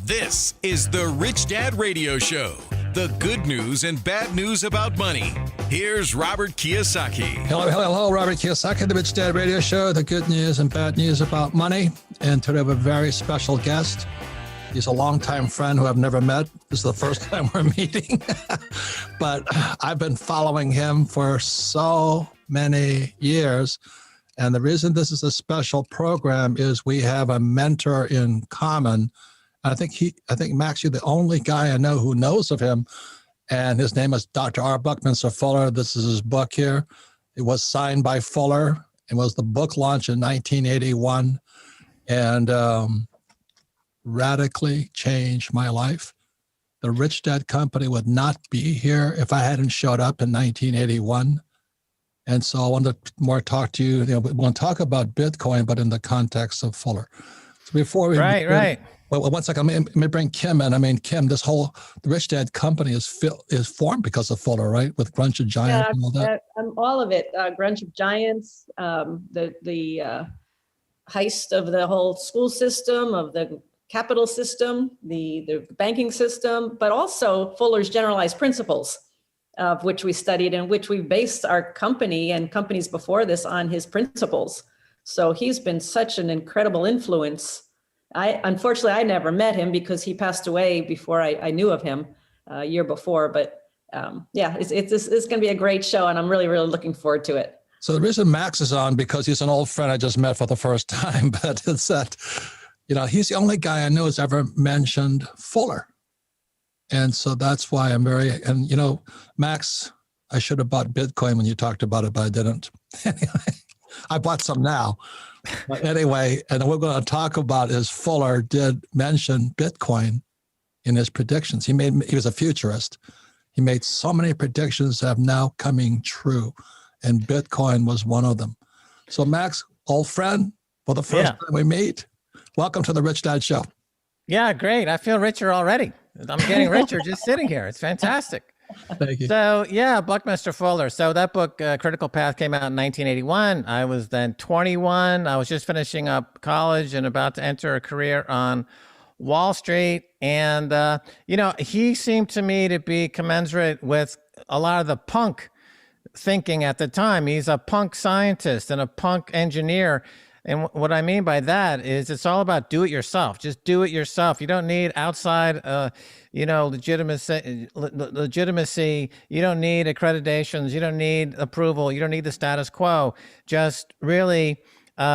This is the Rich Dad Radio Show. The good news and bad news about money. Here's Robert Kiyosaki. Hello, Robert Kiyosaki, the Rich Dad Radio Show. The good news and bad news about money. And today we have a very special guest. He's a longtime friend who I've never met. This is the first time we're meeting. But I've been following him for so many years. And the reason this is a special program is we have a mentor in common. I think Max, you're the only guy I know who knows of him, and his name is Dr. R. Buckminster Fuller. This is his book here. It was signed by Fuller. It was the book launch in 1981, and radically changed my life. The Rich Dad Company would not be here if I hadn't showed up in 1981. And so I want to more talk to you. We want to talk about Bitcoin, but in the context of Fuller. So before we right. Well, one second. Let me bring Kim in. I mean, Kim, the Rich Dad Company is formed because of Fuller, right? With Grunch of Giants and all that. All of it. Grunch of Giants, the heist of the whole school system, of the capital system, the banking system, but also Fuller's generalized principles, of which we studied and which we based our company and companies before this on his principles. So he's been such an incredible influence. Unfortunately, I never met him because he passed away before I knew of him a year before. But it's going to be a great show, and I'm really, really looking forward to it. So the reason Max is on, because he's an old friend I just met for the first time, but it's that, he's the only guy I know who's ever mentioned Fuller. And so that's why I'm Max, I should have bought Bitcoin when you talked about it, but I didn't. Anyway, I bought some now. But anyway, and what we're going to talk about is Fuller did mention Bitcoin in his predictions. He was a futurist. He made so many predictions that have now coming true, and Bitcoin was one of them. So Max, old friend, for the first time we meet, welcome to the Rich Dad Show. Yeah, great. I feel richer already. I'm getting richer just sitting here. It's fantastic. Thank you. So Buckminster Fuller. So that book, Critical Path, came out in 1981. I was then 21. I was just finishing up college and about to enter a career on Wall Street. And, he seemed to me to be commensurate with a lot of the punk thinking at the time. He's a punk scientist and a punk engineer. And what I mean by that is it's all about do it yourself. Just do it yourself. You don't need outside, legitimacy. You don't need accreditations. You don't need approval. You don't need the status quo. Just really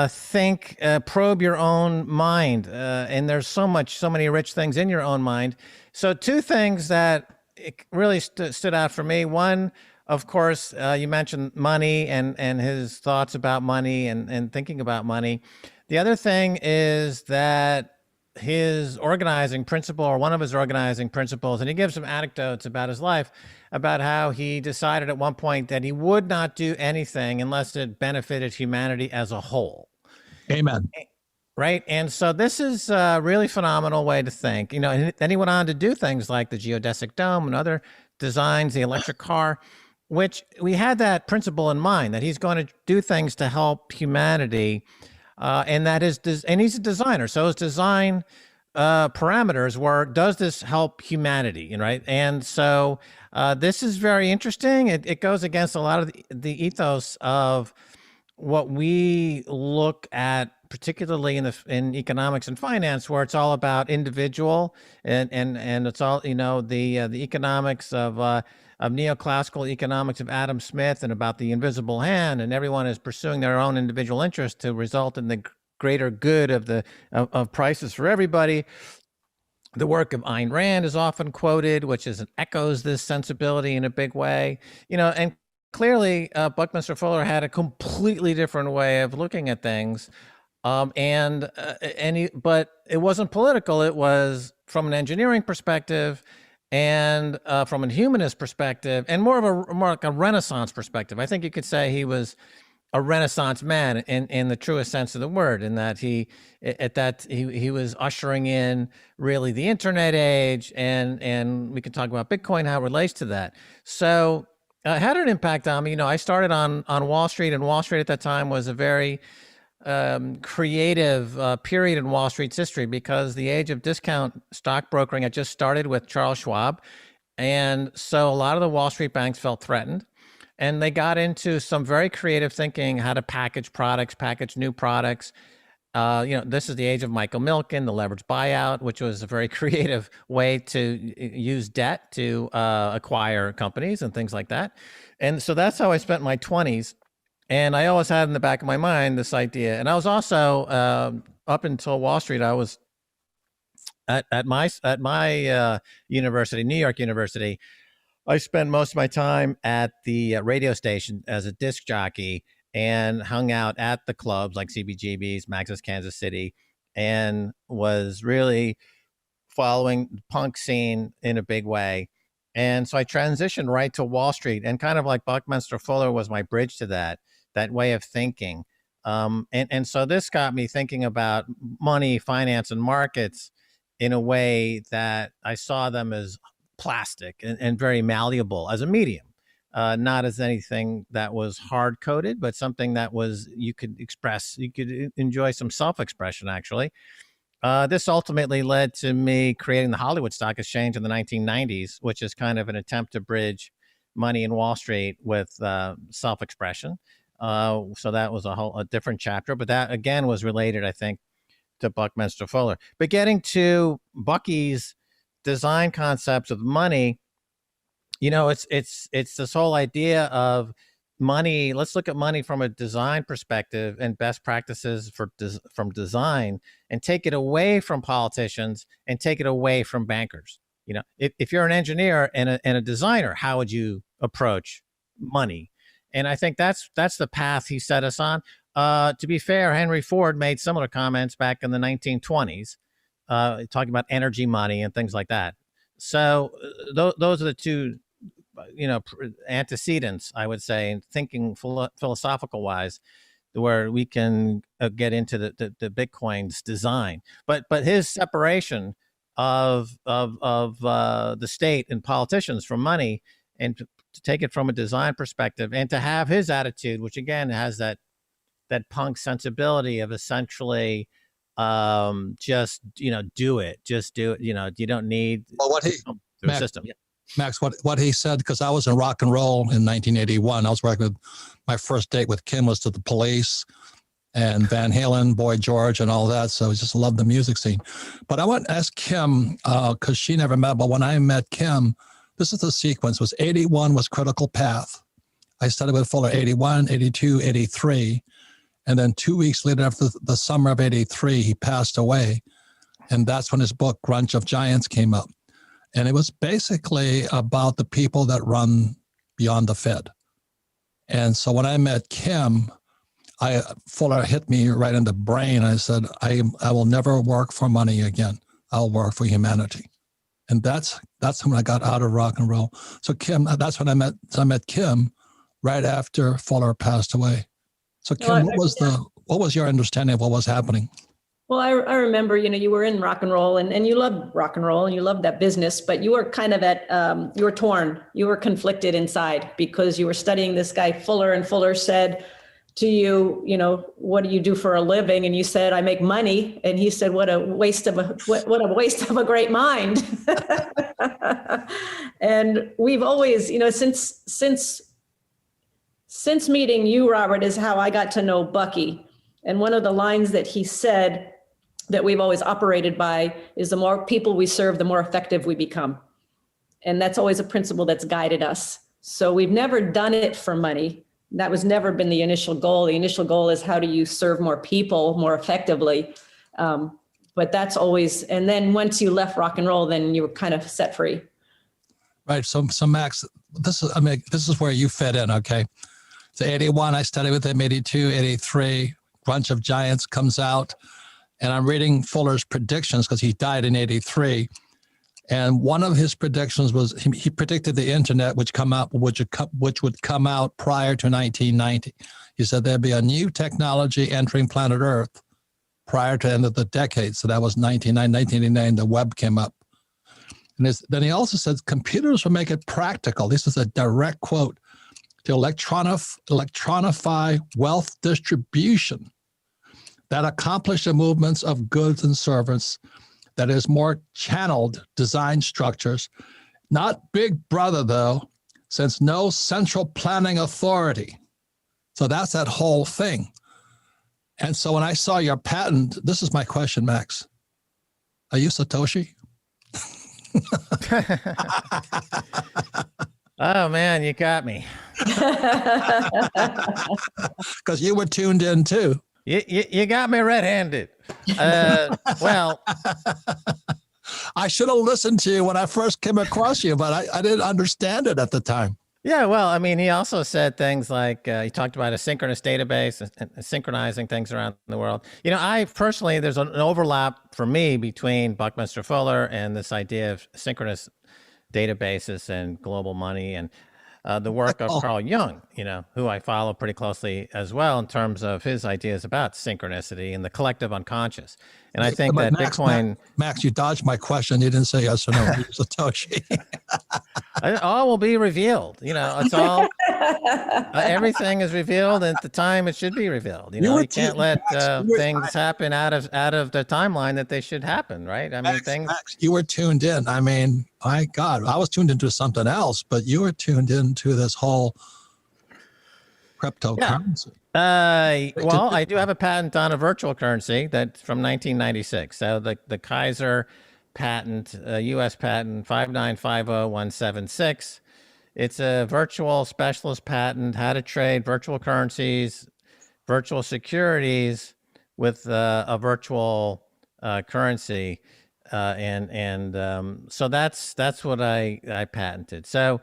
think, probe your own mind. And there's so many rich things in your own mind. So two things that really stood out for me. One, of course, you mentioned money and his thoughts about money and thinking about money. The other thing is that his organizing principle, or one of his organizing principles, and he gives some anecdotes about his life, about how he decided at one point that he would not do anything unless it benefited humanity as a whole. Amen. Right. And so this is a really phenomenal way to think. And then he went on to do things like the geodesic dome and other designs, the electric car, which we had that principle in mind, that he's going to do things to help humanity, and he's a designer. So his design parameters were, does this help humanity, right? And so this is very interesting. It goes against a lot of the ethos of what we look at, particularly in economics and finance, where it's all about individual and it's all the economics of neoclassical economics of Adam Smith and about the invisible hand, and everyone is pursuing their own individual interest to result in the greater good of prices for everybody. The work of Ayn Rand is often quoted, which echoes this sensibility in a big way, and clearly Buckminster Fuller had a completely different way of looking at things. But it wasn't political. It was from an engineering perspective and from a humanist perspective, and more like a Renaissance perspective. I think you could say he was a Renaissance man in the truest sense of the word, in that he was ushering in really the internet age, and we can talk about Bitcoin, how it relates to that. So it had an impact on me. I started on Wall Street, and Wall Street at that time was a very creative period in Wall Street's history, because the age of discount stockbrokering had just started with Charles Schwab. And so a lot of the Wall Street banks felt threatened. And they got into some very creative thinking, how to package products, package new products. This is the age of Michael Milken, the leveraged buyout, which was a very creative way to use debt to acquire companies and things like that. And so that's how I spent my 20s. And I always had in the back of my mind this idea. And I was also, up until Wall Street, I was at my university, New York University. I spent most of my time at the radio station as a disc jockey and hung out at the clubs like CBGB's, Max's Kansas City, and was really following the punk scene in a big way. And so I transitioned right to Wall Street, and kind of like Buckminster Fuller was my bridge to that way of thinking. And so this got me thinking about money, finance, and markets in a way that I saw them as plastic and very malleable as a medium, not as anything that was hard coded, but something that was, you could enjoy some self-expression, actually. This ultimately led to me creating the Hollywood Stock Exchange in the 1990s, which is kind of an attempt to bridge money in Wall Street with self-expression. So that was a different chapter, but that again was related, I think, to Buckminster Fuller. But getting to Bucky's design concepts of money, it's this whole idea of money. Let's look at money from a design perspective and best practices from design, and take it away from politicians and take it away from bankers. If you're an engineer and a designer, how would you approach money? And I think that's the path he set us on. To be fair, Henry Ford made similar comments back in the 1920s, talking about energy money and things like that. So those are the two, antecedents, I would say, in thinking philosophical wise, where we can get into the Bitcoin's design. But his separation of the state and politicians from money, and to take it from a design perspective, and to have his attitude, which again has that punk sensibility of essentially just do it. You don't need Max, system. Yeah. Max, what he said, because I was in rock and roll in 1981. I was working with, my first date with Kim was to the Police and Van Halen, Boy George, and all that. So I just loved the music scene. But I want to ask Kim, because she never met, but when I met Kim, this is the sequence. Was 81 was critical path. I studied with Fuller 81, 82, 83. And then 2 weeks later, after the summer of 83, he passed away. And that's when his book, Grunge of Giants, came up. And it was basically about the people that run beyond the Fed. And so when I met Kim, Fuller hit me right in the brain. I said, I will never work for money again. I'll work for humanity. And that's when I got out of rock and roll. So Kim, that's when I met Kim right after Fuller passed away. So Kim, what was your understanding of what was happening? Well, I remember, you were in rock and roll and you loved rock and roll and you loved that business, but you were kind of you were torn. You were conflicted inside because you were studying this guy Fuller, and Fuller said to you, what do you do for a living? And you said, I make money. And he said, what a waste of a great mind. And we've always, since meeting you, Robert, is how I got to know Bucky. And one of the lines that he said that we've always operated by is, the more people we serve, the more effective we become. And that's always a principle that's guided us. So we've never done it for money. That was never been the initial goal. The initial goal is, how do you serve more people more effectively? But that's always, and then once you left rock and roll, then you were kind of set free. Right. So Max, this is where you fit in. Okay. So 81, I studied with him, 82, 83, Grunge of Giants comes out. And I'm reading Fuller's predictions because he died in 83. And one of his predictions was he predicted the internet which would come out prior to 1990. He said there'd be a new technology entering planet Earth prior to the end of the decade. So that was 1989, the web came up. And then he also said computers will make it practical. This is a direct quote, to electronify wealth distribution. that accomplish the movements of goods and servants, that is more channeled design structures, not Big Brother though, since no central planning authority. So that's that whole thing. And so when I saw your patent, this is my question, Max. Are you Satoshi? Oh man, you got me. Because you were tuned in too. You got me red-handed. Well, I should have listened to you when I first came across you, but I didn't understand it at the time. yeah, well, I mean, he also said things like he talked about a synchronous database and synchronizing things around the world. I personally, there's an overlap for me between Buckminster Fuller and this idea of synchronous databases and global money and the work of Carl Jung, who I follow pretty closely as well in terms of his ideas about synchronicity and the collective unconscious. And I think that Bitcoin... Max, you dodged my question. You didn't say yes or no. Satoshi. all will be revealed. It's all... everything is revealed at the time it should be revealed. You can't let things happen out of the timeline that they should happen, right? I mean, Max, you were tuned in. I mean, my God, I was tuned into something else, but you were tuned into this whole cryptocurrency. Yeah. Well, I do have a patent on a virtual currency that's from 1996. So the Kaiser patent, U.S. patent 5950176. It's a virtual specialist patent, how to trade virtual currencies, virtual securities with a virtual currency. So that's what I patented. So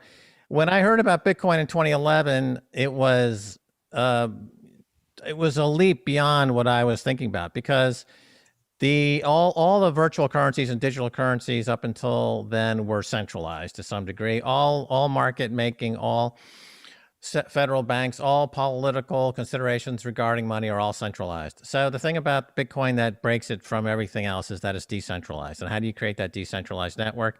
when I heard about Bitcoin in 2011, it was a leap beyond what I was thinking about, because all the virtual currencies and digital currencies up until then were centralized to some degree. All market making, all federal banks, all political considerations regarding money are all centralized. So the thing about Bitcoin that breaks it from everything else is that it's decentralized. And how do you create that decentralized network?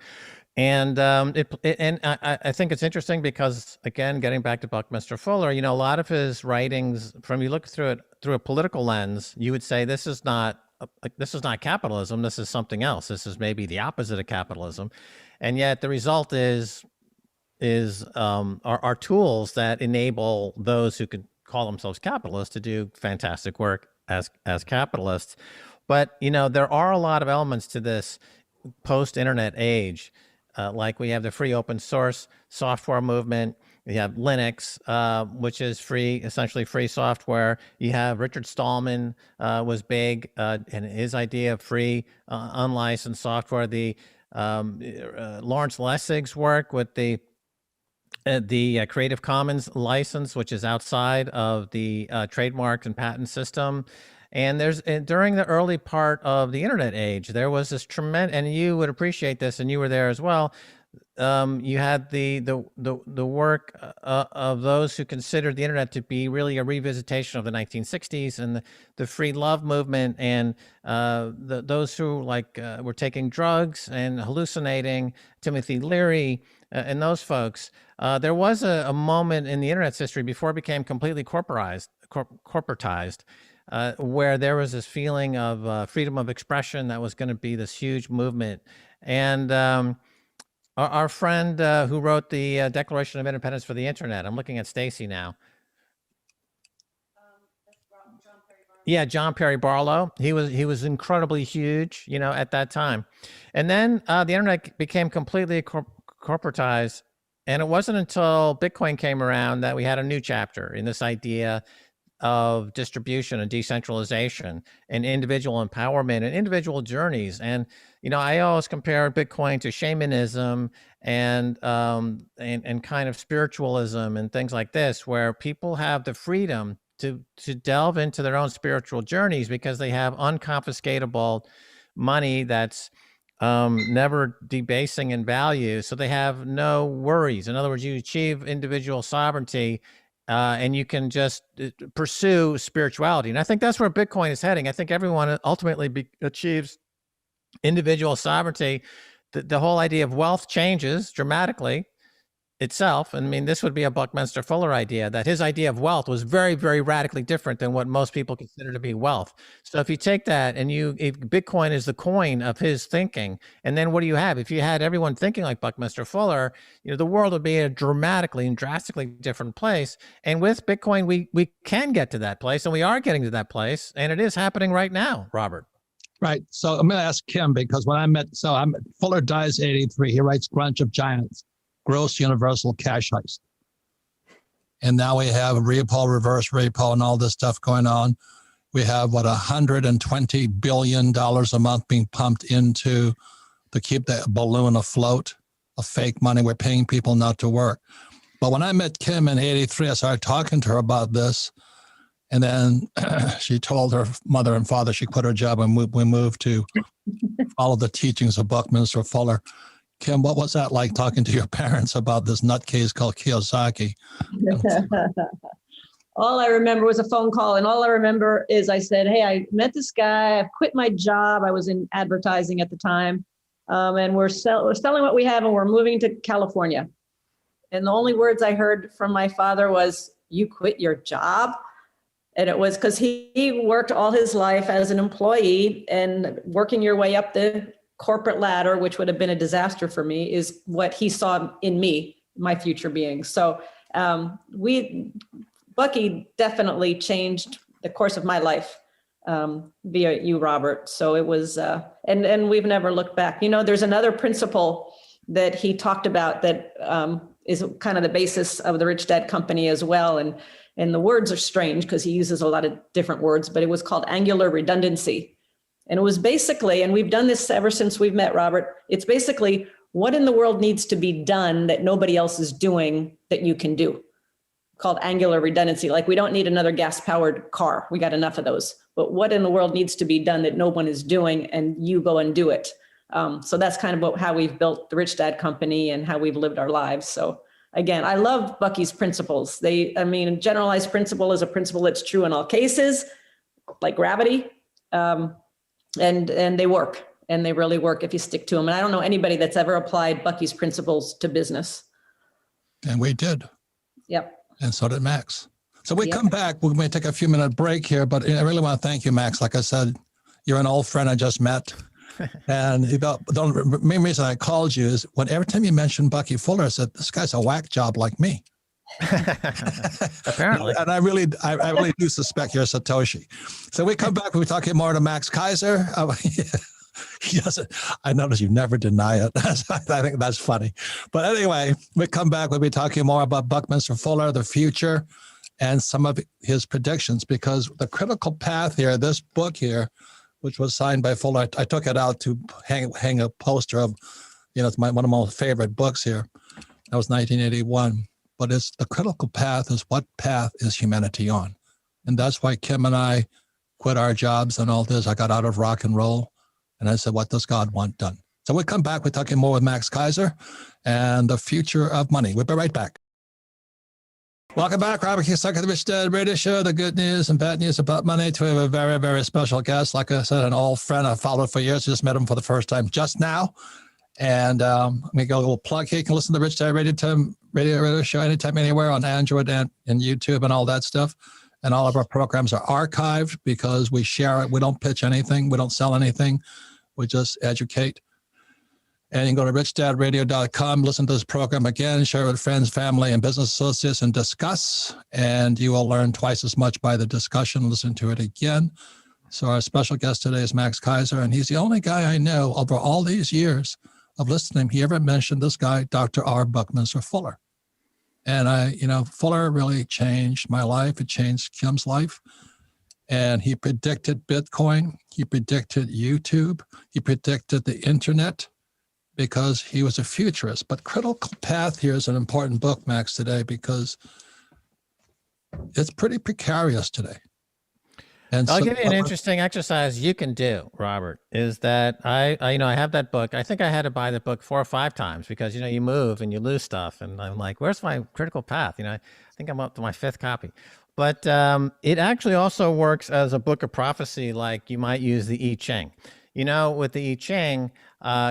And I think it's interesting because, again, getting back to Buckminster Fuller, a lot of his writings, from you look through it through a political lens, you would say this is not capitalism. This is something else. This is maybe the opposite of capitalism, and yet the result are tools that enable those who can call themselves capitalists to do fantastic work as capitalists. But there are a lot of elements to this post-internet age. Like we have the free open source software movement. You have Linux, which is free, essentially free software. You have Richard Stallman was big, and his idea of free unlicensed software. The Lawrence Lessig's work with the Creative Commons license, which is outside of the trademark and patent system. And during the early part of the internet age, there was this tremendous, and you would appreciate this, and you were there as well. You had the work of those who considered the internet to be really a revisitation of the 1960s and the free love movement, and those who were taking drugs and hallucinating, Timothy Leary and those folks. There was a moment in the internet's history before it became completely corporatized, where there was this feeling of freedom of expression that was going to be this huge movement. And our friend who wrote the Declaration of Independence for the Internet, I'm looking at Stacy now. Yeah, John Perry Barlow. He was incredibly huge, at that time. And then the internet became completely corporatized. And it wasn't until Bitcoin came around that we had a new chapter in this idea of distribution and decentralization and individual empowerment and individual journeys. And I always compare Bitcoin to shamanism and kind of spiritualism and things like this, where people have the freedom to delve into their own spiritual journeys because they have unconfiscatable money that's never debasing in value. So they have no worries. In other words, you achieve individual sovereignty and you can just pursue spirituality. And I think that's where Bitcoin is heading. I think everyone ultimately achieves individual sovereignty. The whole idea of wealth changes dramatically. itself. I mean, this would be a Buckminster Fuller idea, that his idea of wealth was very, very radically different than what most people consider to be wealth. So if you take that and if Bitcoin is the coin of his thinking, and then what do you have? If you had everyone thinking like Buckminster Fuller, the world would be a dramatically and drastically different place. And with Bitcoin, we can get to that place, and we are getting to that place, and it is happening right now, Robert. Right. So I'm going to ask Kim, because when Fuller dies 83, he writes Grunge of Giants, Gross Universal Cash Heist. And now we have repo, reverse repo, and all this stuff going on. We have, $120 billion a month being pumped into to keep the balloon afloat of fake money. We're paying people not to work. But when I met Kim in 83, I started talking to her about this. And then she told her mother and father she quit her job, and we moved to follow the teachings of Buckminster Fuller. Kim, what was that like, talking to your parents about this nutcase called Kiyosaki? All I remember was a phone call, and all I remember is I said, hey, I met this guy. I've quit my job. I was in advertising at the time, and we're selling what we have, and we're moving to California. And the only words I heard from my father was, you quit your job? And it was because he worked all his life as an employee, and working your way up the corporate ladder, which would have been a disaster for me, is what he saw in me, my future being. So Bucky definitely changed the course of my life via you, Robert. So it was, and we've never looked back. There's another principle that he talked about that is kind of the basis of the Rich Dad Company as well. And the words are strange because he uses a lot of different words, but it was called angular redundancy. And it was basically, and we've done this ever since we've met, Robert, it's basically what in the world needs to be done that nobody else is doing that you can do, called angular redundancy. Like, we don't need another gas-powered car. We got enough of those. But what in the world needs to be done that no one is doing, and you go and do it. So that's kind of how we've built the Rich Dad Company and how we've lived our lives. So again, I love Bucky's principles. A generalized principle is a principle that's true in all cases, like gravity. And they work, and they really work if you stick to them. And I don't know anybody that's ever applied Bucky's principles to business. And we did. Yep. And so did Max. So we come back. We may take a few minute break here, but I really want to thank you, Max. Like I said, you're an old friend I just met. And the main reason I called you is every time you mentioned Bucky Fuller, I said, this guy's a whack job like me. Apparently. And I really do suspect you're Satoshi. So we come back, we're talking more to Max Kaiser. He doesn't, I notice you never deny it. I think that's funny. But anyway, we come back, we'll be talking more about Buckminster Fuller, the future, and some of his predictions, because the critical path here, this book here, which was signed by Fuller, I took it out to hang a poster of, it's one of my favorite books here. That was 1981. But it's the critical path is, what path is humanity on? And that's why Kim and I quit our jobs and all this. I got out of rock and roll, and I said, what does God want done? So we'll come back. We're talking more with Max Kaiser and the future of money. We'll be right back. Welcome back, Robert Kiyosaki, the Rich Dad Radio Show, the good news and bad news about money. We have a very, very special guest. Like I said, an old friend I've followed for years. Just met him for the first time just now. And let me go a little plug here. You can listen to the Rich Dad Radio Show anytime, anywhere on Android and YouTube and all that stuff. And all of our programs are archived because we share it. We don't pitch anything. We don't sell anything. We just educate. And you can go to richdadradio.com, listen to this program again, share it with friends, family, and business associates, and discuss. And you will learn twice as much by the discussion. Listen to it again. So our special guest today is Max Kaiser, and he's the only guy I know over all these years of listening, he ever mentioned this guy, Dr. R. Buckminster Fuller. And Fuller really changed my life. It changed Kim's life. And he predicted Bitcoin. He predicted YouTube. He predicted the internet because he was a futurist. But Critical Path here is an important book, Max, today, because it's pretty precarious today. And I'll give you an interesting exercise you can do, Robert, is that I have that book. I think I had to buy the book 4 or 5 times because, you move and you lose stuff. And I'm like, where's my critical path? I think I'm up to my 5th copy. But it actually also works as a book of prophecy, like you might use the I Ching. with the I Ching,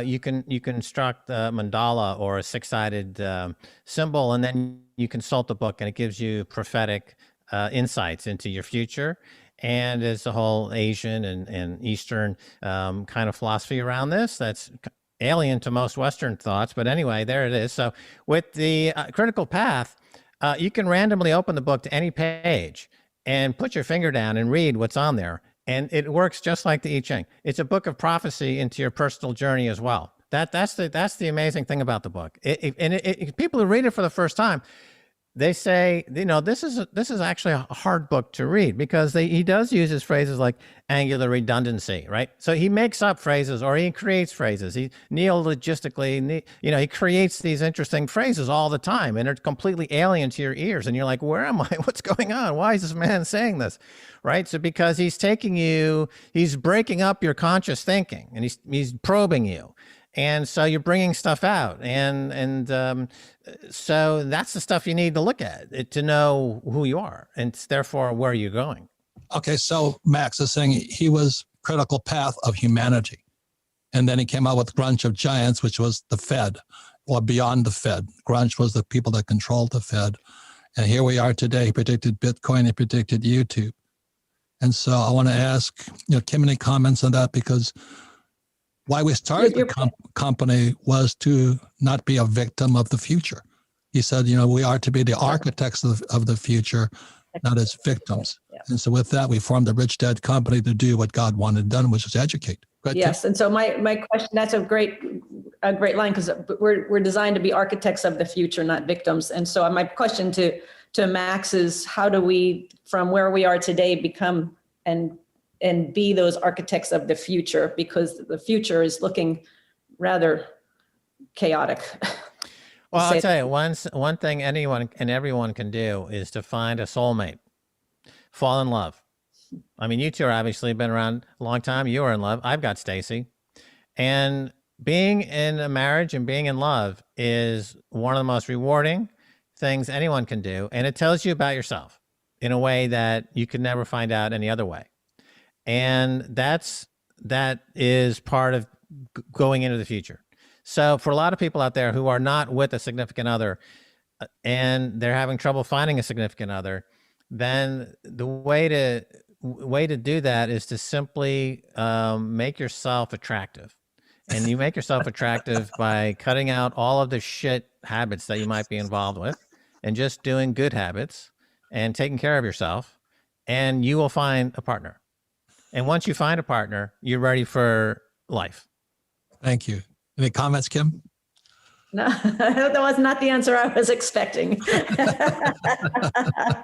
you can construct a mandala or a six-sided symbol, and then you consult the book, and it gives you prophetic insights into your future. And there's a whole Asian and Eastern kind of philosophy around this that's alien to most Western thoughts. But anyway, there it is. So with the critical path, you can randomly open the book to any page and put your finger down and read what's on there. And it works just like the I Ching. It's a book of prophecy into your personal journey as well. That's the amazing thing about the book. People who read it for the first time, they say, this is actually a hard book to read, because he does use his phrases like angular redundancy, right? So he makes up phrases, or he creates phrases. He neologistically, he creates these interesting phrases all the time, and they're completely alien to your ears. And you're like, where am I? What's going on? Why is this man saying this? Right? So because he's breaking up your conscious thinking, and he's probing you. And so you're bringing stuff out, and so that's the stuff you need to look at to know who you are, and therefore where you're going. Okay, so Max is saying he was critical path of humanity, and then he came out with Grunge of Giants, which was the Fed, or beyond the Fed. Grunge was the people that controlled the Fed, and here we are today. He predicted Bitcoin, he predicted YouTube, and so I want to ask, Kim, any comments on that? Because why we started the company was to not be a victim of the future. He said, we are to be the architects of the future, not as victims. Yeah. And so with that, we formed the Rich Dad Company to do what God wanted done, which is educate. Yes. And so my question, that's a great line, because we're designed to be architects of the future, not victims. And so my question to Max is, how do we, from where we are today, become and be those architects of the future, because the future is looking rather chaotic. Well, I'll tell you, one thing anyone and everyone can do is to find a soulmate, fall in love. I mean, you two are obviously been around a long time. You are in love. I've got Stacy. And being in a marriage and being in love is one of the most rewarding things anyone can do. And it tells you about yourself in a way that you could never find out any other way. And that is part of going into the future. So for a lot of people out there who are not with a significant other, and they're having trouble finding a significant other, then the way to do that is to simply make yourself attractive. And you make yourself attractive by cutting out all of the shit habits that you might be involved with, and just doing good habits and taking care of yourself, and you will find a partner. And once you find a partner, you're ready for life. Thank you. Any comments, Kim? No, that was not the answer I was expecting. I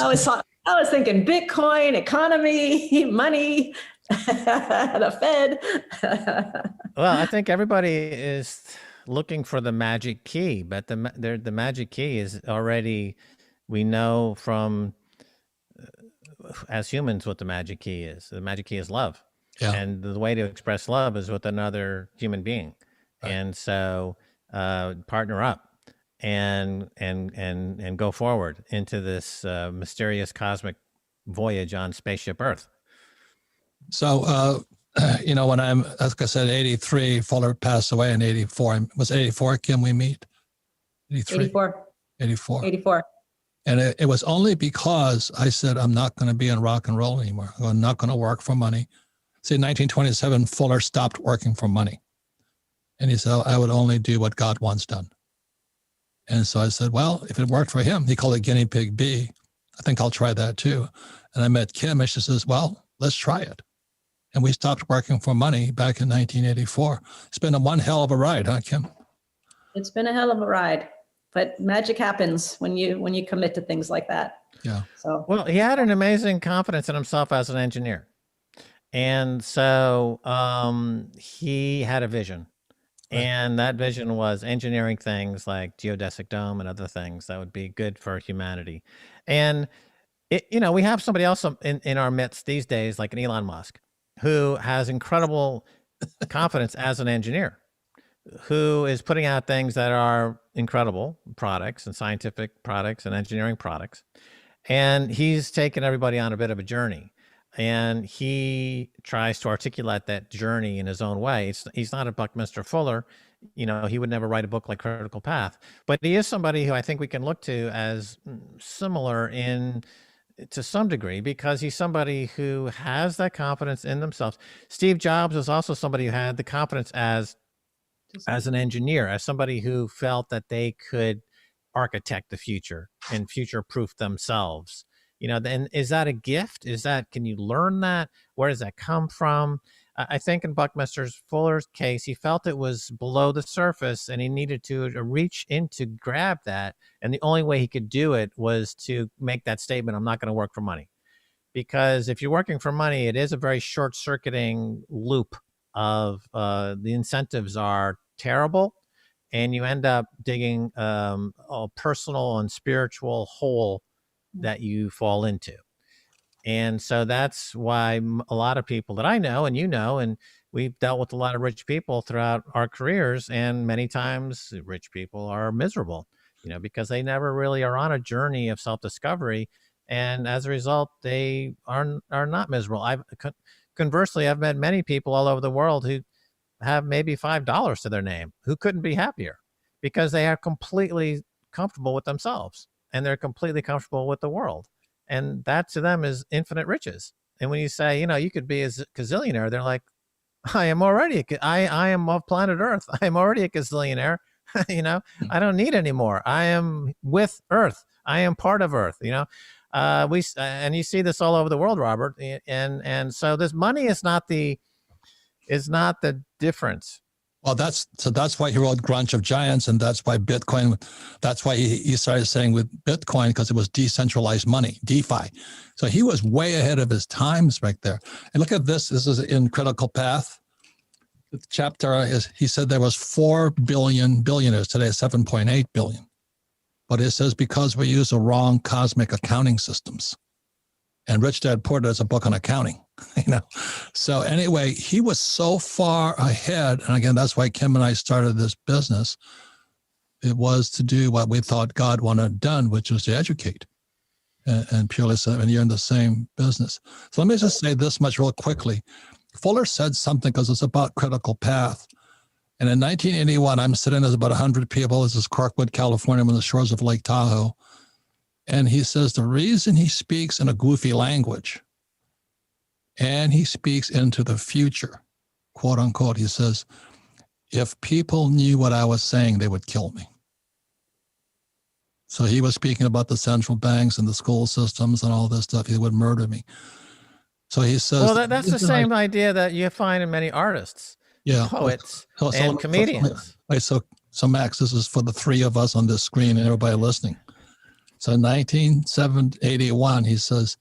was thinking Bitcoin, economy, money, the Fed. Well, I think everybody is looking for the magic key, but the magic key is already, we know from as humans what the magic key is. The magic key is love. Yeah. And the way to express love is with another human being. Right. And so partner up and go forward into this mysterious cosmic voyage on spaceship Earth. So, when as I said, 83, Fuller passed away in 84. Was 84, Kim, we meet? 83? 84. And it was only because I said, I'm not going to be in rock and roll anymore. I'm not going to work for money. See, in 1927, Fuller stopped working for money. And he said, I would only do what God wants done. And so I said, well, if it worked for him, he called it guinea pig B. I think I'll try that too. And I met Kim, and she says, well, let's try it. And we stopped working for money back in 1984. It's been one hell of a ride, huh, Kim? It's been a hell of a ride. But magic happens when you commit to things like that. Yeah. So, well, he had an amazing confidence in himself as an engineer. And so he had a vision. Right. And that vision was engineering things like geodesic dome and other things that would be good for humanity. And, we have somebody else in our midst these days, like an Elon Musk, who has incredible confidence as an engineer, who is putting out things that are incredible products and scientific products and engineering products. And he's taken everybody on a bit of a journey. and he tries to articulate that journey in his own way. He's not a Buckminster Fuller. He would never write a book like Critical Path, but he is somebody who I think we can look to as similar to some degree, because he's somebody who has that confidence in themselves. Steve Jobs was also somebody who had the confidence as an engineer, as somebody who felt that they could architect the future and future-proof themselves. Then is that a gift? Can you learn that? Where does that come from? I think in Buckminster Fuller's case, he felt it was below the surface and he needed to reach in to grab that. And the only way he could do it was to make that statement, I'm not going to work for money. Because if you're working for money, it is a very short-circuiting loop of the incentives are terrible, and you end up digging a personal and spiritual hole that you fall into. And so that's why a lot of people that I know, and and we've dealt with a lot of rich people throughout our careers, and many times rich people are miserable, because they never really are on a journey of self-discovery. And as a result, they are not miserable. Conversely, I've met many people all over the world who have maybe $5 to their name who couldn't be happier, because they are completely comfortable with themselves and they're completely comfortable with the world. And that to them is infinite riches. And when you say, you could be a gazillionaire, they're like, I am already, I am of planet Earth. I am already a gazillionaire. I don't need any more. I am with Earth. I am part of Earth. And you see this all over the world, Robert. And so this money is not the difference. Well, that's why he wrote Grunch of Giants, and that's why Bitcoin. That's why he started saying with Bitcoin, because it was decentralized money, DeFi. So he was way ahead of his times right there. And look at this. This is in Critical Path. The chapter is, he said there was 4 billion billionaires today, 7.8 billion. But it says because we use the wrong cosmic accounting systems. And Rich Dad Poor Dad is a book on accounting, So anyway, he was so far ahead. And again, that's why Kim and I started this business. It was to do what we thought God wanted done, which was to educate. And purely so, and you're in the same business. So let me just say this much real quickly. Fuller said something, because it's about Critical Path. And in 1981, I'm sitting, there's about 100 people. This is Kirkwood, California, on the shores of Lake Tahoe. And he says the reason he speaks in a goofy language and he speaks into the future, quote unquote, he says, if people knew what I was saying, they would kill me. So he was speaking about the central banks and the school systems and all this stuff. He would murder me. So he says, well, that's the same idea that you find in many artists, poets, and comedians. So Max, this is for the three of us on this screen and everybody listening. So in 1981, he says,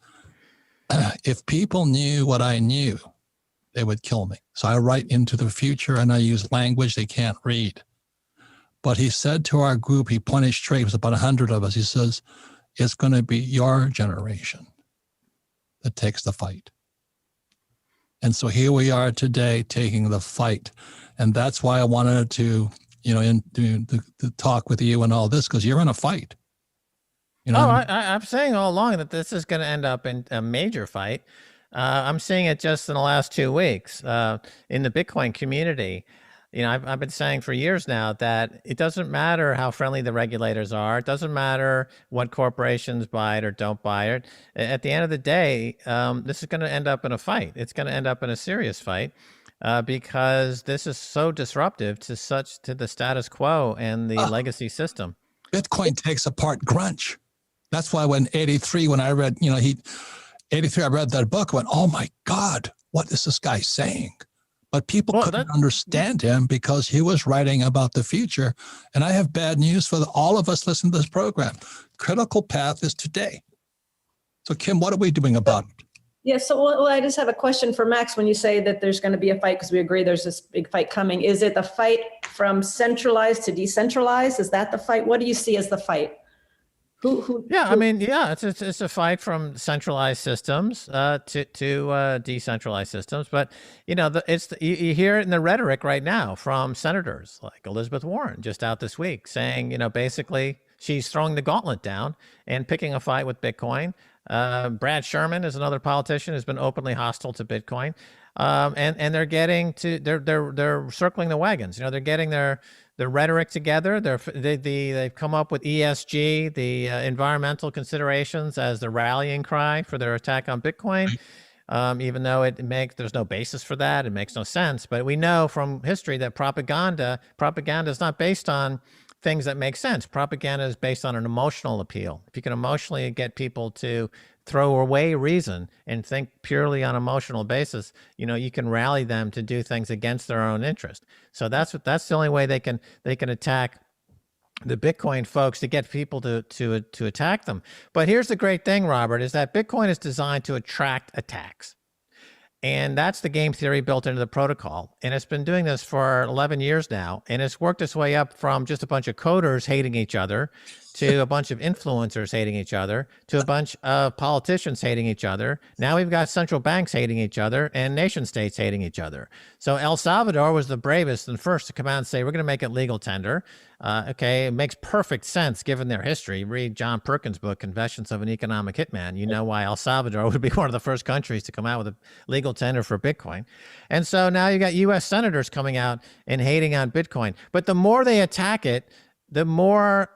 if people knew what I knew, they would kill me. So I write into the future and I use language they can't read. But he said to our group, he pointed straight, it was about 100 of us. He says, it's going to be your generation that takes the fight. And so here we are today taking the fight. And that's why I wanted to, to talk with you and all this, because you're in a fight. I'm saying all along that this is going to end up in a major fight. I'm seeing it just in the last 2 weeks in the Bitcoin community. I've been saying for years now that it doesn't matter how friendly the regulators are. It doesn't matter what corporations buy it or don't buy it. At the end of the day, this is going to end up in a fight. It's going to end up in a serious fight because this is so disruptive to the status quo and the legacy system. Bitcoin takes apart Grunch. That's why when 83, when I read, 83, I read that book, I went, oh my God, what is this guy saying? But people couldn't understand him because he was writing about the future. And I have bad news for all of us listening to this program. Critical Path is today. So Kim, what are we doing about it? Yeah, so I just have a question for Max. When you say that there's going to be a fight, because we agree there's this big fight coming, is it the fight from centralized to decentralized? Is that the fight? What do you see as the fight? It's a fight from centralized systems to decentralized systems. But you hear it in the rhetoric right now from senators like Elizabeth Warren just out this week saying, basically she's throwing the gauntlet down and picking a fight with Bitcoin Brad Sherman is another politician who's been openly hostile to Bitcoin. And they're getting to they're circling the wagons. They're getting their rhetoric together. They've come up with ESG, the environmental considerations, as the rallying cry for their attack on Bitcoin. Even though there's no basis for that, it makes no sense. But we know from history that propaganda is not based on things that make sense. Propaganda is based on an emotional appeal. If you can emotionally get people to throw away reason and think purely on emotional basis, you can rally them to do things against their own interest. So that's the only way they can attack the Bitcoin folks, to get people to attack them. But here's the great thing, Robert, is that Bitcoin is designed to attract attacks. And that's the game theory built into the protocol. And it's been doing this for 11 years now. And it's worked its way up from just a bunch of coders hating each other to a bunch of influencers hating each other to a bunch of politicians hating each other. Now we've got central banks hating each other and nation states hating each other. So El Salvador was the bravest and first to come out and say, we're going to make it legal tender. Okay, it makes perfect sense given their history. Read John Perkins' book, Confessions of an Economic Hitman. You know why El Salvador would be one of the first countries to come out with a legal tender for Bitcoin. And so now you got U.S. senators coming out and hating on Bitcoin. But the more they attack it, the more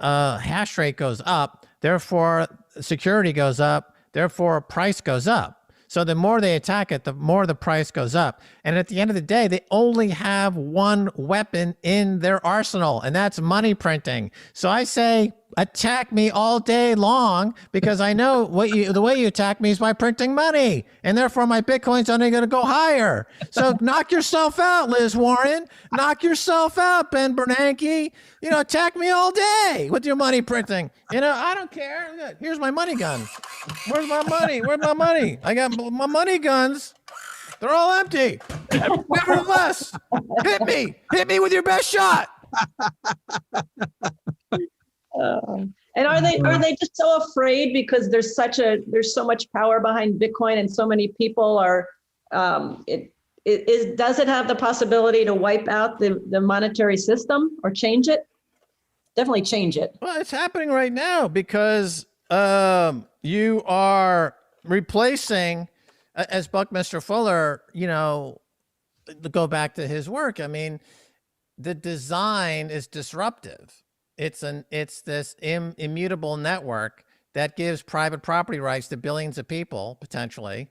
hash rate goes up. Therefore, security goes up. Therefore, price goes up. So the more they attack it, the more the price goes up. And at the end of the day, they only have one weapon in their arsenal, and that's money printing. So I say, attack me all day long, because I know the way you attack me is by printing money, and therefore my Bitcoin's only going to go higher. So knock yourself out, Liz Warren. Knock yourself out, Ben Bernanke. Attack me all day with your money printing. I don't care. Here's my money gun. Where's my money? Where's my money? I got my money guns. They're all empty. Nevertheless, hit me with your best shot. And are they just so afraid because there's so much power behind Bitcoin and so many people are does it have the possibility to wipe out the monetary system or change it? Definitely change it. Well, it's happening right now because you are replacing, as Buckminster Fuller, go back to his work. I mean, the design is disruptive. It's this immutable network that gives private property rights to billions of people potentially,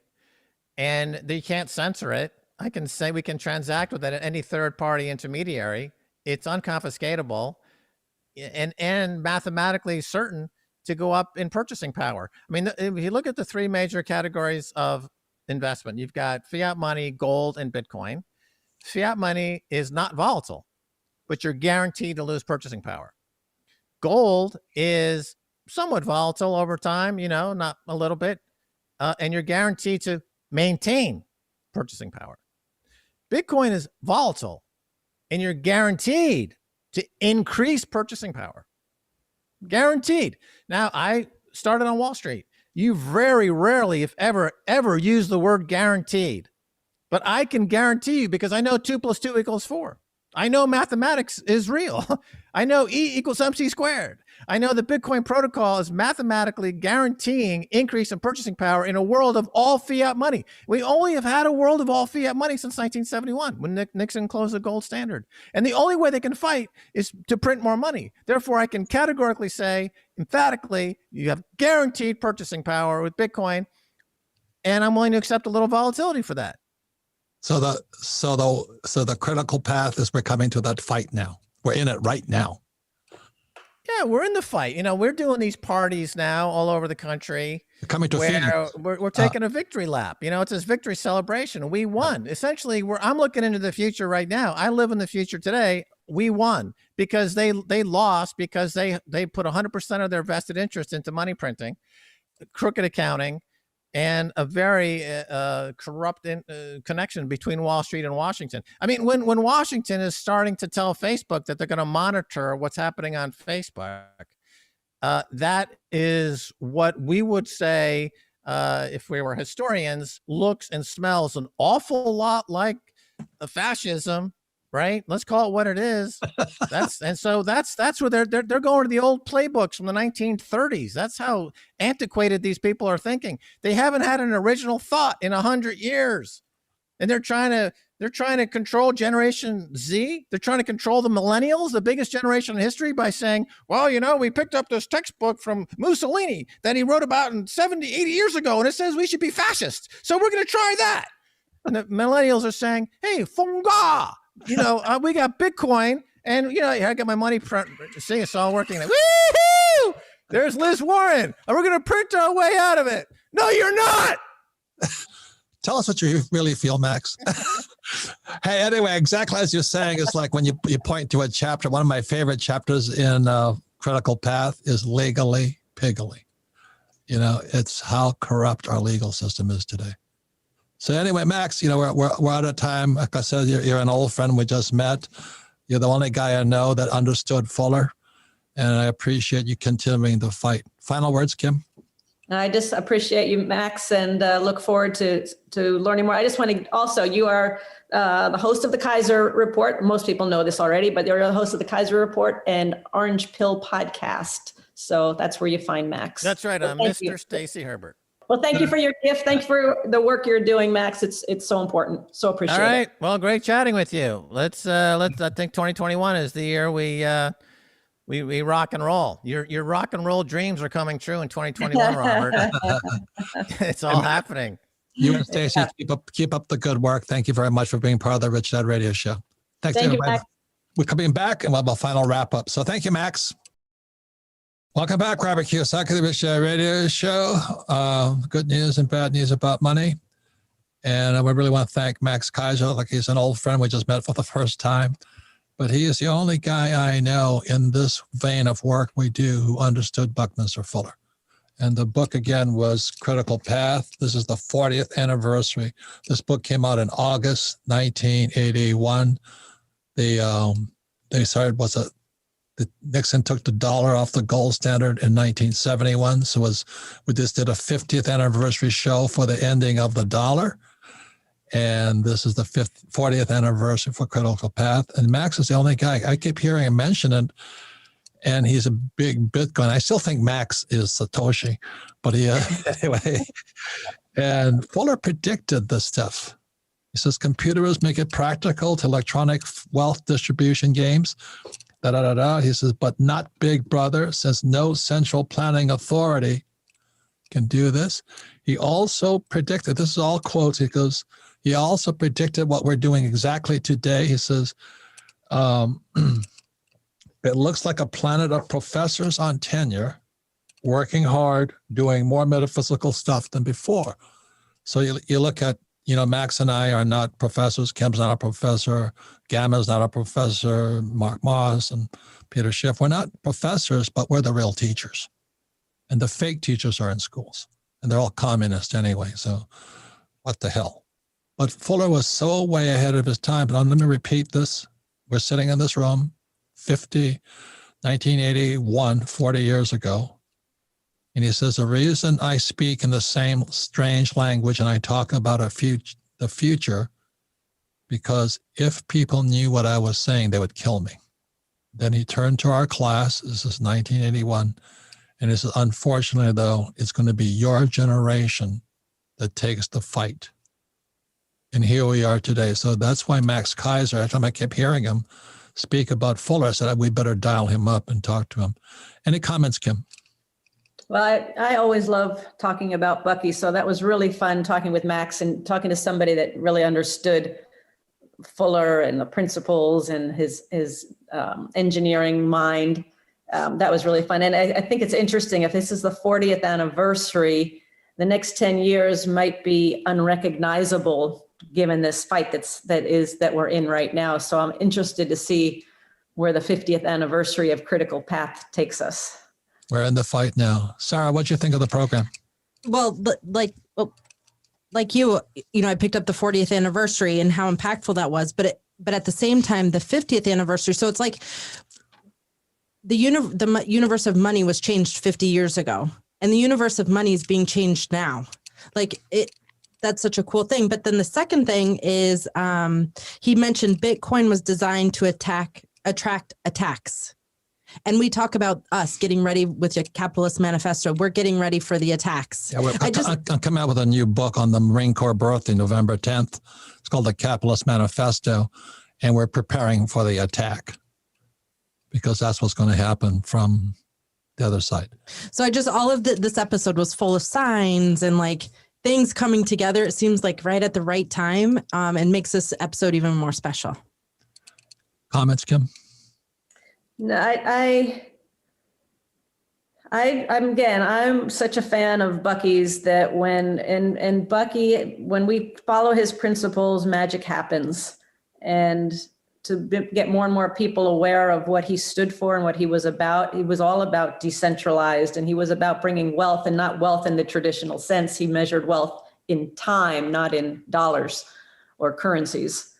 and they can't censor it. I can say we can transact with it at any third-party intermediary. It's unconfiscatable and mathematically certain to go up in purchasing power. I mean, if you look at the three major categories of investment, you've got fiat money, gold, and Bitcoin. Fiat money is not volatile, but you're guaranteed to lose purchasing power. Gold is somewhat volatile over time, not a little bit, and you're guaranteed to maintain purchasing power. Bitcoin is volatile, and you're guaranteed to increase purchasing power. Guaranteed. Now, I started on Wall Street. You very rarely, if ever, use the word guaranteed. But I can guarantee you, because I know 2 + 2 = 4. I know mathematics is real. I know E = MC squared. I know the Bitcoin protocol is mathematically guaranteeing increase in purchasing power in a world of all fiat money. We only have had a world of all fiat money since 1971 when Nixon closed the gold standard. And the only way they can fight is to print more money. Therefore, I can categorically say, emphatically, you have guaranteed purchasing power with Bitcoin, and I'm willing to accept a little volatility for that. So the critical path is we're coming to that fight now. We're in it right now. Yeah, we're in the fight. We're doing these parties now all over the country. We're coming to Phoenix. We're taking a victory lap. It's this victory celebration. We won. Essentially, I'm looking into the future right now. I live in the future today. We won because they lost because they put 100% of their vested interest into money printing, crooked accounting, and a very corrupt connection between Wall Street and Washington. I mean, when Washington is starting to tell Facebook that they're going to monitor what's happening on Facebook, that is what we would say, if we were historians, looks and smells an awful lot like fascism right? Let's call it what it is. That's where they're going to the old playbooks from the 1930s. That's how antiquated these people are thinking. They haven't had an original thought in 100 years. And they're trying to control Generation Z. They're trying to control the millennials, the biggest generation in history, by saying, well, we picked up this textbook from Mussolini that he wrote about in 70, 80 years ago, and it says we should be fascist. So we're going to try that. And the millennials are saying, hey, funga, we got Bitcoin, and, I got my money print. See, it's all working. Woo-hoo! There's Liz Warren, and we're going to print our way out of it. No, you're not. Tell us what you really feel, Max. Hey, anyway, exactly as you're saying, it's like when you point to a chapter, one of my favorite chapters in Critical Path is Legally Piggly. It's how corrupt our legal system is today. So anyway, Max, we're out of time. Like I said, you're an old friend we just met. You're the only guy I know that understood Fuller, and I appreciate you continuing the fight. Final words, Kim? I just appreciate you, Max, and look forward to learning more. I just want to also, you are the host of the Kaiser Report. Most people know this already, but you're the host of the Kaiser Report and Orange Pill Podcast. So that's where you find Max. That's right. I'm Mr. Stacy Herbert. Well, thank you for your gift. Thank you for the work you're doing, Max. It's so important. So appreciate it. All right. Well, great chatting with you. Let's I think 2021 is the year we rock and roll. Your rock and roll dreams are coming true in 2021, Robert. It's all happening. You and Stacy, keep up the good work. Thank you very much for being part of the Rich Dad Radio Show. Thanks, everybody. We're coming back and we'll have a final wrap up. So thank you, Max. Welcome back, Robert Kiyosaki, the Rich Dad Radio Show. Good news and bad news about money. And we really want to thank Max Kaiser. Like, he's an old friend we just met for the first time. But he is the only guy I know in this vein of work we do who understood Buckminster Fuller. And the book, again, was Critical Path. This is the 40th anniversary. This book came out in August 1981. They started, Nixon took the dollar off the gold standard in 1971. So we just did a 50th anniversary show for the ending of the dollar. And this is the 40th anniversary for Critical Path. And Max is the only guy. I keep hearing him mention it, and he's a big Bitcoin. I still think Max is Satoshi, but anyway. And Fuller predicted this stuff. He says, computers make it practical to electronic wealth distribution games. He says, but not Big Brother, since no central planning authority can do this. He also predicted, this is all quotes, he goes, he also predicted what we're doing exactly today. He says, it looks like a planet of professors on tenure, working hard, doing more metaphysical stuff than before. So you look at, Max and I are not professors. Kim's not a professor. Gamma's not a professor. Mark Moss and Peter Schiff. We're not professors, but we're the real teachers. And the fake teachers are in schools. And they're all communist anyway. So what the hell? But Fuller was so way ahead of his time. But let me repeat this. We're sitting in this room, 1981, 40 years ago. And he says, the reason I speak in the same strange language and I talk about the future, because if people knew what I was saying, they would kill me. Then he turned to our class. This is 1981. And he says, unfortunately, though, it's going to be your generation that takes the fight. And here we are today. So that's why Max Kaiser, every time I kept hearing him speak about Fuller, I said, we better dial him up and talk to him. Any comments, Kim? Well, I always love talking about Bucky. So that was really fun talking with Max and talking to somebody that really understood Fuller and the principles and his engineering mind. That was really fun. And I think it's interesting, if this is the 40th anniversary, the next 10 years might be unrecognizable given this fight that we're in right now. So I'm interested to see where the 50th anniversary of Critical Path takes us. We're in the fight now. Sarah, what'd you think of the program? Well, like you, I picked up the 40th anniversary and how impactful that was, but at the same time, the 50th anniversary. So it's like the universe of money was changed 50 years ago, and the universe of money is being changed now. Like that's such a cool thing. But then the second thing is he mentioned Bitcoin was designed to attract attacks. And we talk about us getting ready with your capitalist manifesto. We're getting ready for the attacks. Yeah, I'm coming out with a new book on the Marine Corps birthday, November 10th. It's called The Capitalist Manifesto. And we're preparing for the attack because that's what's going to happen from the other side. So all of this episode was full of signs and like things coming together. It seems like right at the right time, and makes this episode even more special. Comments, Kim? No, I'm such a fan of Bucky's that when Bucky, when we follow his principles, magic happens. And to get more and more people aware of what he stood for and what he was about, he was all about decentralized, and he was about bringing wealth, and not wealth in the traditional sense. He measured wealth in time, not in dollars or currencies.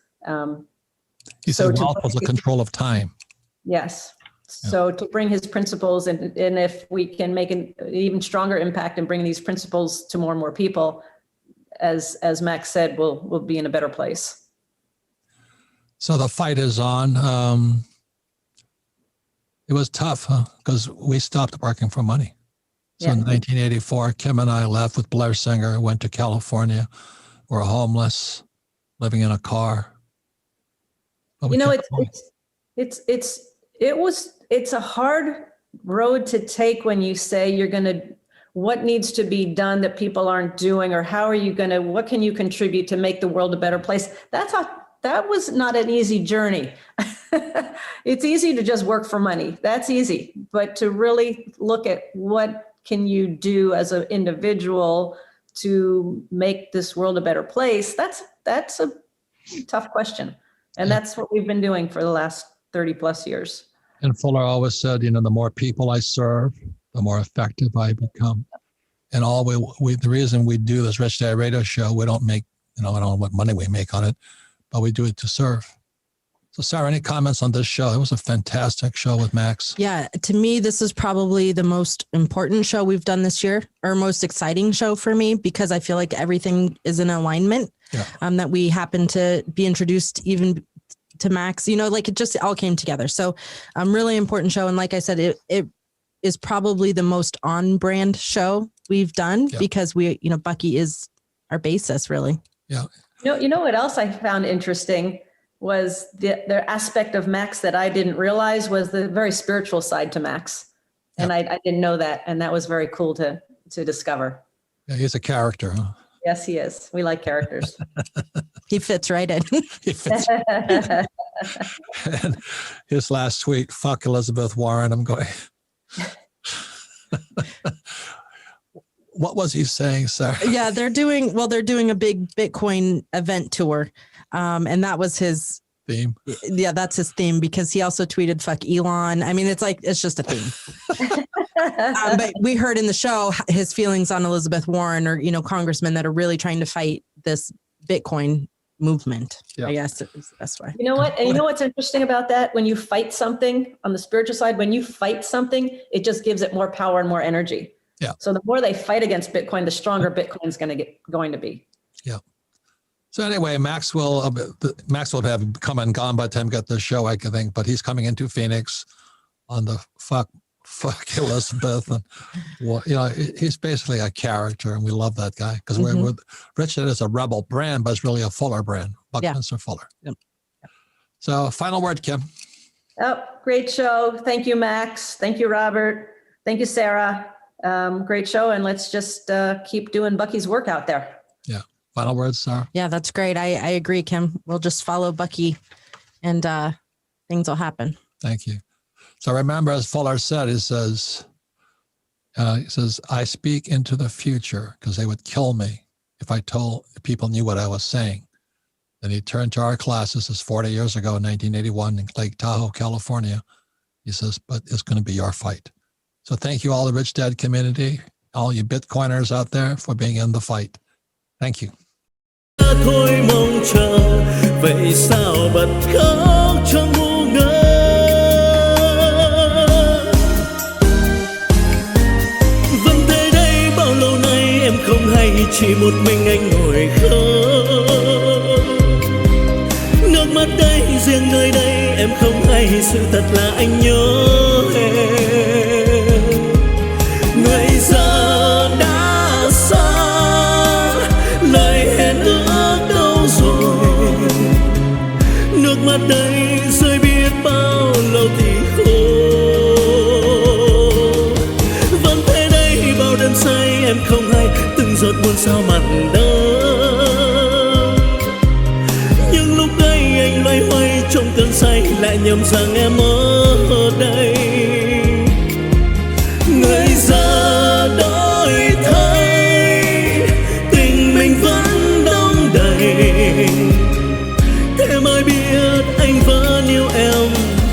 He said wealth was the control of time. Yes. So to bring his principles, and if we can make an even stronger impact and bring these principles to more and more people, as Max said, we'll be in a better place. So the fight is on. It was tough because we stopped working for money. So in 1984, Kim and I left with Blair Singer, went to California. We're homeless, living in a car. It's a hard road to take when you say what needs to be done that people aren't doing, or what can you contribute to make the world a better place? That was not an easy journey. It's easy to just work for money. That's easy. But to really look at what can you do as an individual to make this world a better place, that's a tough question. And that's what we've been doing for the last 30 plus years. And Fuller always said, the more people I serve, the more effective I become. And the reason we do this Rich Dad Radio show, we don't make, I don't know what money we make on it, but we do it to serve. So Sarah, any comments on this show? It was a fantastic show with Max. Yeah, to me, this is probably the most important show we've done this year, or most exciting show for me, because I feel like everything is in alignment. Yeah. That we happen to be introduced even to Max, it just all came together. So really important show. And like I said, it is probably the most on brand show we've done because Bucky is our basis, really. Yeah. You know what else I found interesting was the aspect of Max that I didn't realize was the very spiritual side to Max. And I didn't know that. And that was very cool to discover. Yeah, he's a character, huh? Yes, he is. We like characters. He fits right in. He fits. And his last tweet, fuck Elizabeth Warren. I'm going, what was he saying, sir? Yeah, they're doing a big Bitcoin event tour. And that was his theme. Yeah, that's his theme, because he also tweeted fuck Elon. I mean, it's just a theme. But we heard in the show his feelings on Elizabeth Warren, or, congressmen that are really trying to fight this Bitcoin movement. Yeah. I guess is the best way. You know what? And you know what's interesting about that? When you fight something on the spiritual side, when you fight something, it just gives it more power and more energy. Yeah. So the more they fight against Bitcoin, the stronger Bitcoin's going to be. Yeah. So anyway, Max will have come and gone by the time we get the show, I think, but he's coming into Phoenix on the fuck Elizabeth. And, he's basically a character, and we love that guy because we're Rich Dad is a rebel brand, but it's really a Fuller brand, Buckminster Fuller. Yep. So final word, Kim. Oh, great show. Thank you, Max. Thank you, Robert. Thank you, Sarah. Great show. And let's just keep doing Bucky's work out there. Yeah. Final words, Sarah? Yeah, that's great. I agree, Kim. We'll just follow Bucky and things will happen. Thank you. So remember, as Fuller said, he says, I speak into the future because they would kill me if I told people knew what I was saying. Then he turned to our classes, this 40 years ago in 1981 in Lake Tahoe, California. He says, but it's going to be your fight. So thank you all, the Rich Dad community, all you Bitcoiners out there, for being in the fight. Thank you. Thôi mong chờ vậy sao bật khóc trong ngu ngơ vẫn thế đây bao lâu nay em không hay chỉ một mình anh ngồi nay sự thật là anh nhớ em. Người giờ đã xa, lời hẹn ước đâu rồi, nước mắt đây rơi biết bao lâu thì khô. Vẫn thế đây bao đêm say em không hay, từng giọt buồn sao mặn đắng. Nhưng lúc ấy anh loay hoay trong cơn say, lại nhầm rằng em ở đây. Người giờ đổi thay, tình mình vẫn đong đầy. Thế mới biết anh vẫn yêu em,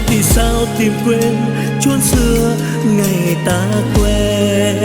thì sao tìm quên chốn xưa ngày ta quen.